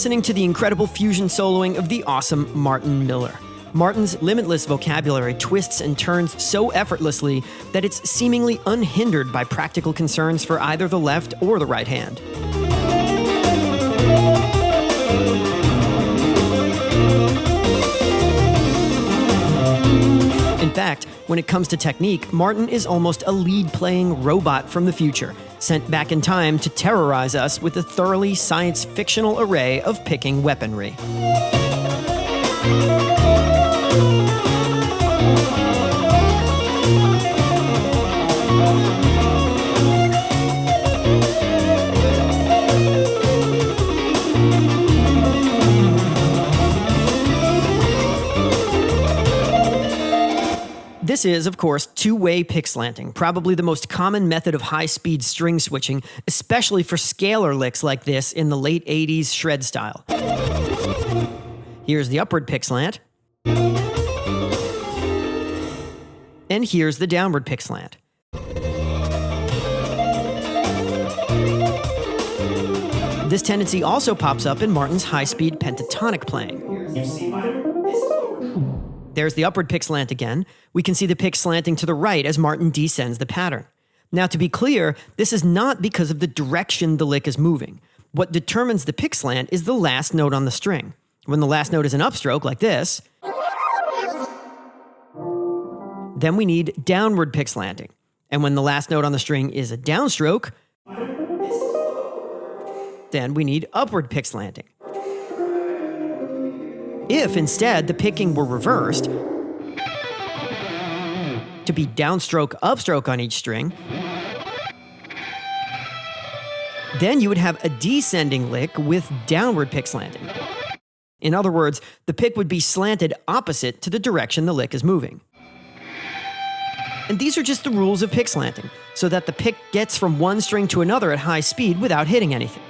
listening to the incredible fusion soloing of the awesome Martin Miller. Martin's limitless vocabulary twists and turns so effortlessly that it's seemingly unhindered by practical concerns for either the left or the right hand. In fact, when it comes to technique, Martin is almost a lead-playing robot from the future, sent back in time to terrorize us with a thoroughly science-fictional array of picking weaponry. This is, of course, two-way pick slanting, probably the most common method of high-speed string switching, especially for scalar licks like this in the late 80s shred style. Here's the upward pick slant. And here's the downward pick slant. This tendency also pops up in Martin's high-speed pentatonic playing. There's the upward pick slant again. We can see the pick slanting to the right as Martin descends the pattern. Now, to be clear, this is not because of the direction the lick is moving. What determines the pick slant is the last note on the string. When the last note is an upstroke, like this, then we need downward pick slanting. And when the last note on the string is a downstroke, then we need upward pick slanting. If instead the picking were reversed, to be downstroke, upstroke on each string, then you would have a descending lick with downward pick slanting. In other words, the pick would be slanted opposite to the direction the lick is moving. And these are just the rules of pick slanting, so that the pick gets from one string to another at high speed without hitting anything.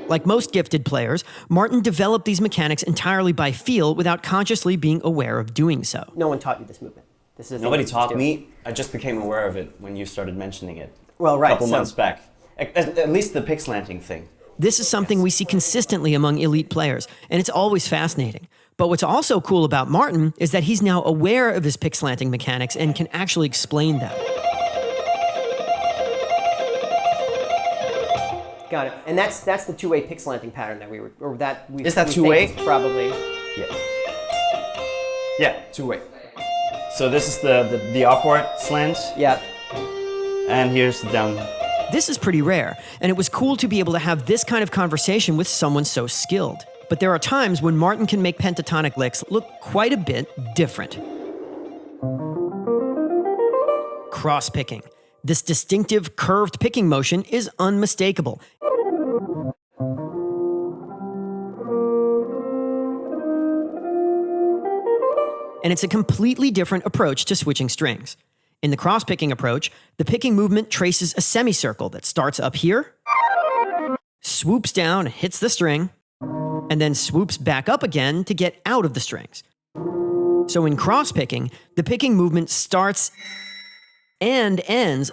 Like most gifted players, Martin developed these mechanics entirely by feel without consciously being aware of doing so. No one taught you this movement. Nobody taught me. I just became aware of it when you started mentioning it. Well, right. A couple months back. At least the pick slanting thing. This is something we see consistently among elite players, and it's always fascinating. But what's also cool about Martin is that he's now aware of his pick slanting mechanics and can actually explain them. Got it. And that's the two-way pick slanting pattern that we were, or that we. Is that two-way? Probably. Yeah. Yeah, two-way. So this is the upward slant. Yeah. And here's the down. This is pretty rare, and it was cool to be able to have this kind of conversation with someone so skilled. But there are times when Martin can make pentatonic licks look quite a bit different. Cross-picking. This distinctive curved picking motion is unmistakable. And it's a completely different approach to switching strings. In the cross-picking approach, the picking movement traces a semicircle that starts up here, swoops down, hits the string, and then swoops back up again to get out of the strings. So in cross-picking, the picking movement starts and ends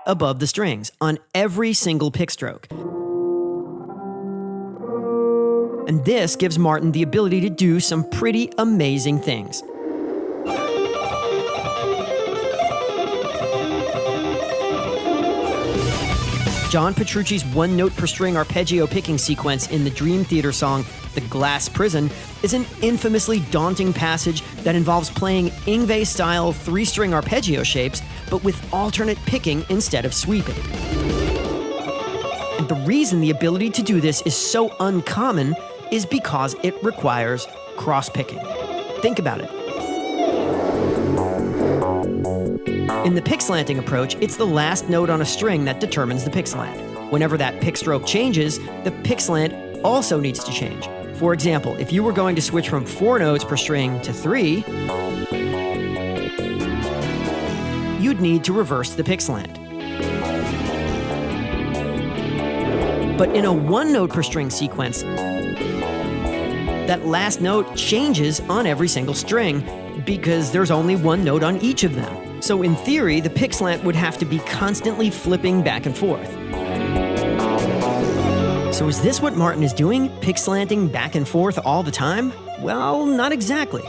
above the strings on every single pick stroke. And this gives Martin the ability to do some pretty amazing things. John Petrucci's one-note per string arpeggio picking sequence in the Dream Theater song The Glass Prison is an infamously daunting passage that involves playing Yngwie-style three-string arpeggio shapes, but with alternate picking instead of sweeping. And the reason the ability to do this is so uncommon is because it requires cross-picking. Think about it. In the pick slanting approach, it's the last note on a string that determines the pick slant. Whenever that pick stroke changes, the pick slant also needs to change. For example, if you were going to switch from 4 notes per string to 3, you'd need to reverse the pick slant. But in a 1-note per string sequence, that last note changes on every single string because there's only 1 note on each of them. So in theory, the pick slant would have to be constantly flipping back and forth. So is this what Martin is doing? Pick slanting back and forth all the time? Well, not exactly.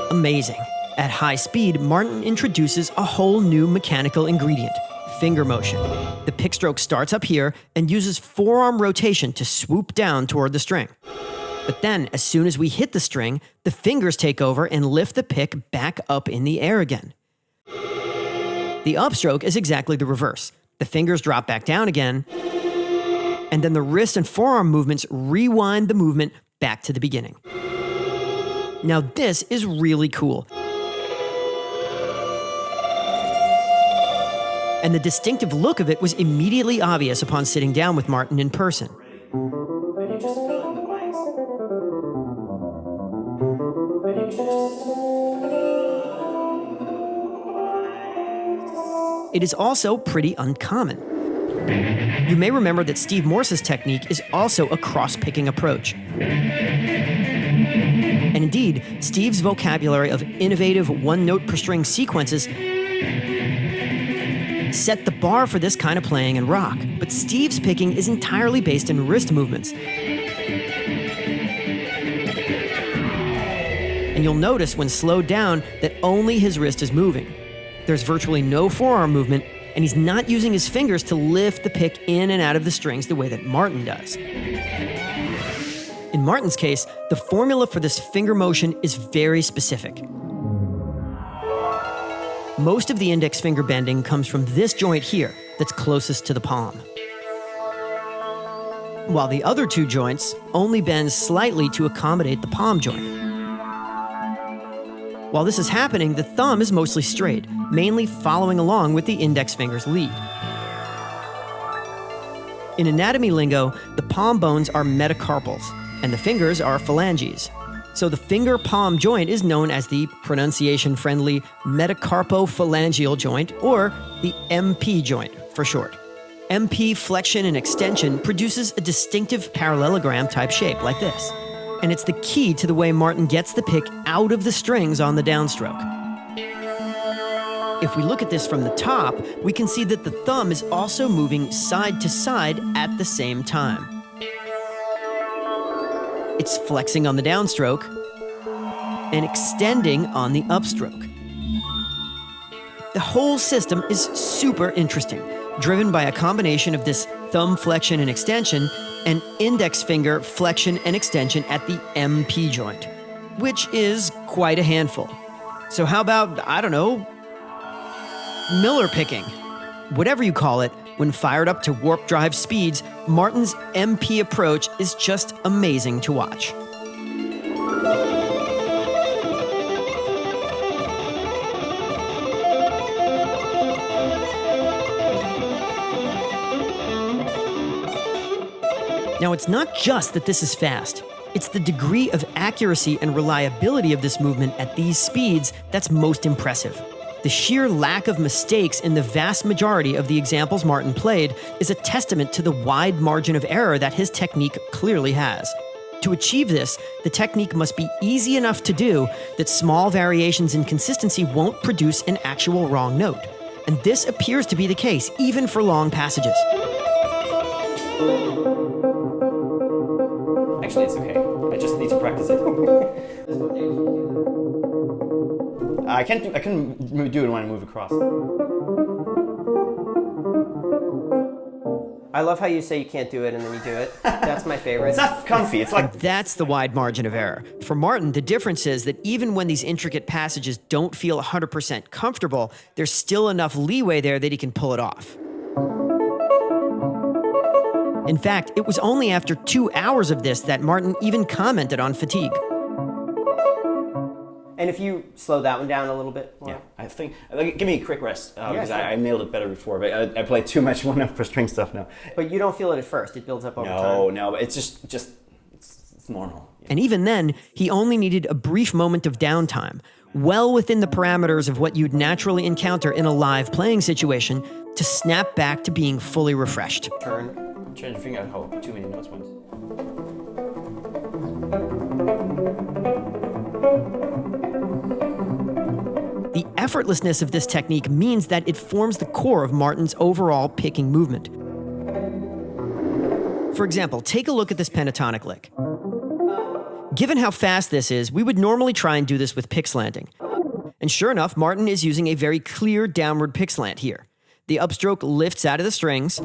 Amazing. At high speed, Martin introduces a whole new mechanical ingredient, finger motion. The pick stroke starts up here and uses forearm rotation to swoop down toward the string. But then, as soon as we hit the string, the fingers take over and lift the pick back up in the air again. The upstroke is exactly the reverse. The fingers drop back down again, and then the wrist and forearm movements rewind the movement back to the beginning. Now this is really cool. And the distinctive look of it was immediately obvious upon sitting down with Martin in person. And you just fill in the blanks. It is also pretty uncommon. You may remember that Steve Morse's technique is also a cross-picking approach. And indeed, Steve's vocabulary of innovative one-note per string sequences set the bar for this kind of playing in rock. But Steve's picking is entirely based in wrist movements. And you'll notice when slowed down that only his wrist is moving. There's virtually no forearm movement, and he's not using his fingers to lift the pick in and out of the strings the way that Martin does. In Martin's case, the formula for this finger motion is very specific. Most of the index finger bending comes from this joint here that's closest to the palm, while the other two joints only bend slightly to accommodate the palm joint. While this is happening, the thumb is mostly straight, mainly following along with the index finger's lead. In anatomy lingo, the palm bones are metacarpals, and the fingers are phalanges. So the finger-palm joint is known as the pronunciation-friendly metacarpophalangeal joint, or the MP joint for short. MP flexion and extension produces a distinctive parallelogram-type shape like this. And it's the key to the way Martin gets the pick out of the strings on the downstroke. If we look at this from the top, we can see that the thumb is also moving side to side at the same time. It's flexing on the downstroke and extending on the upstroke. The whole system is super interesting, driven by a combination of this thumb flexion and extension and index finger flexion and extension at the MP joint, which is quite a handful. So how about, I don't know, Miller picking? Whatever you call it, when fired up to warp drive speeds, Martin's MP approach is just amazing to watch. Now, it's not just that this is fast. It's the degree of accuracy and reliability of this movement at these speeds that's most impressive. The sheer lack of mistakes in the vast majority of the examples Martin played is a testament to the wide margin of error that his technique clearly has. To achieve this, the technique must be easy enough to do that small variations in consistency won't produce an actual wrong note. And this appears to be the case, even for long passages. Actually, it's okay. I just need to practice it. I can do it when I move across. I love how you say you can't do it and then you do it. That's my favorite. It's not comfy. It's like That's the wide margin of error. For Martin, the difference is that even when these intricate passages don't feel 100% comfortable, there's still enough leeway there that he can pull it off. In fact, it was only after 2 hours of this that Martin even commented on fatigue. And if you slow that one down a little bit more. yeah, I think give me a quick rest because sure. I nailed it better before, but I play too much one up for string stuff now. But you don't feel it at first. It builds up over time. No, but it's just it's normal. And even then, he only needed a brief moment of downtime, well within the parameters of what you'd naturally encounter in a live playing situation, to snap back to being fully refreshed. Turn. I'm trying to figure out how too many notes went. The effortlessness of this technique means that it forms the core of Martin's overall picking movement. For example, take a look at this pentatonic lick. Given how fast this is, we would normally try and do this with pick slanting. And sure enough, Martin is using a very clear downward pick slant here. The upstroke lifts out of the strings,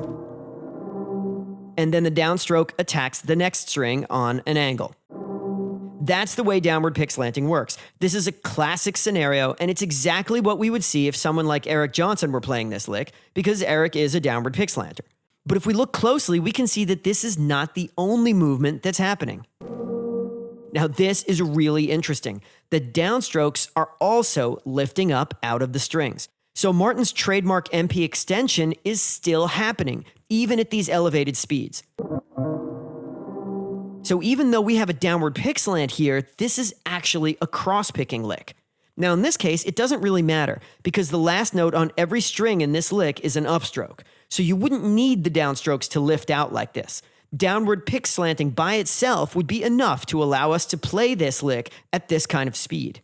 and then the downstroke attacks the next string on an angle. That's the way downward pick slanting works. This is a classic scenario, and it's exactly what we would see if someone like Eric Johnson were playing this lick, because Eric is a downward pick slanter. But if we look closely, we can see that this is not the only movement that's happening. Now, this is really interesting. The downstrokes are also lifting up out of the strings. So Martin's trademark MP extension is still happening, even at these elevated speeds. So even though we have a downward pick slant here, this is actually a cross-picking lick. Now in this case, it doesn't really matter, because the last note on every string in this lick is an upstroke. So you wouldn't need the downstrokes to lift out like this. Downward pick slanting by itself would be enough to allow us to play this lick at this kind of speed.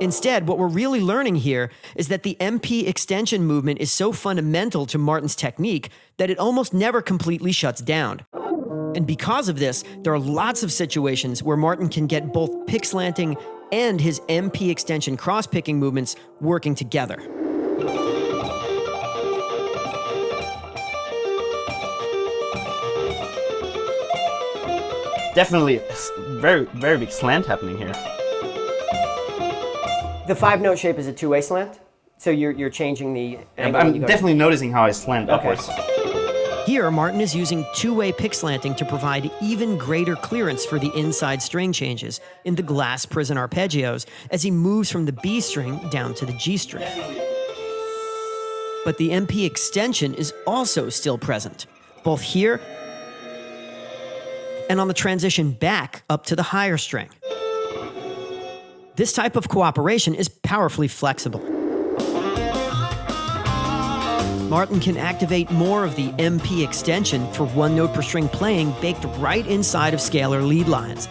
Instead, what we're really learning here is that the MP extension movement is so fundamental to Martin's technique that it almost never completely shuts down. And because of this, there are lots of situations where Martin can get both pick slanting and his MP extension cross-picking movements working together. Definitely a very, very big slant happening here. The 5-note shape is a two-way slant, so you're changing the angle. I'm definitely noticing how I slant upwards. Here, Martin is using two-way pick slanting to provide even greater clearance for the inside string changes in the glass prison arpeggios as he moves from the B string down to the G string. But the MP extension is also still present, both here and on the transition back up to the higher string. This type of cooperation is powerfully flexible. Martin can activate more of the MP extension for one note per string playing baked right inside of scalar lead lines.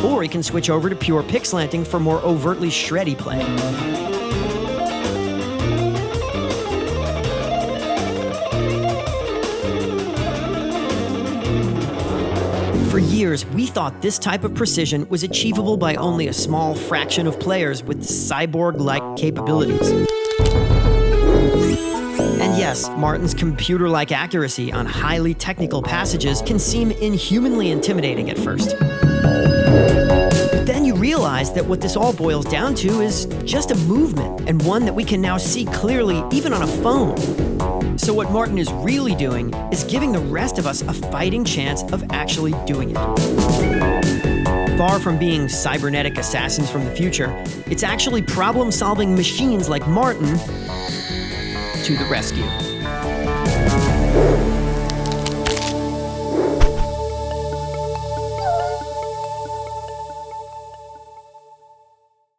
Or he can switch over to pure pick slanting for more overtly shreddy playing. For years, we thought this type of precision was achievable by only a small fraction of players with cyborg-like capabilities. And yes, Martin's computer-like accuracy on highly technical passages can seem inhumanly intimidating at first. But then you realize that what this all boils down to is just a movement, and one that we can now see clearly even on a phone. So what Martin is really doing is giving the rest of us a fighting chance of actually doing it. Far from being cybernetic assassins from the future, it's actually problem-solving machines like Martin to the rescue.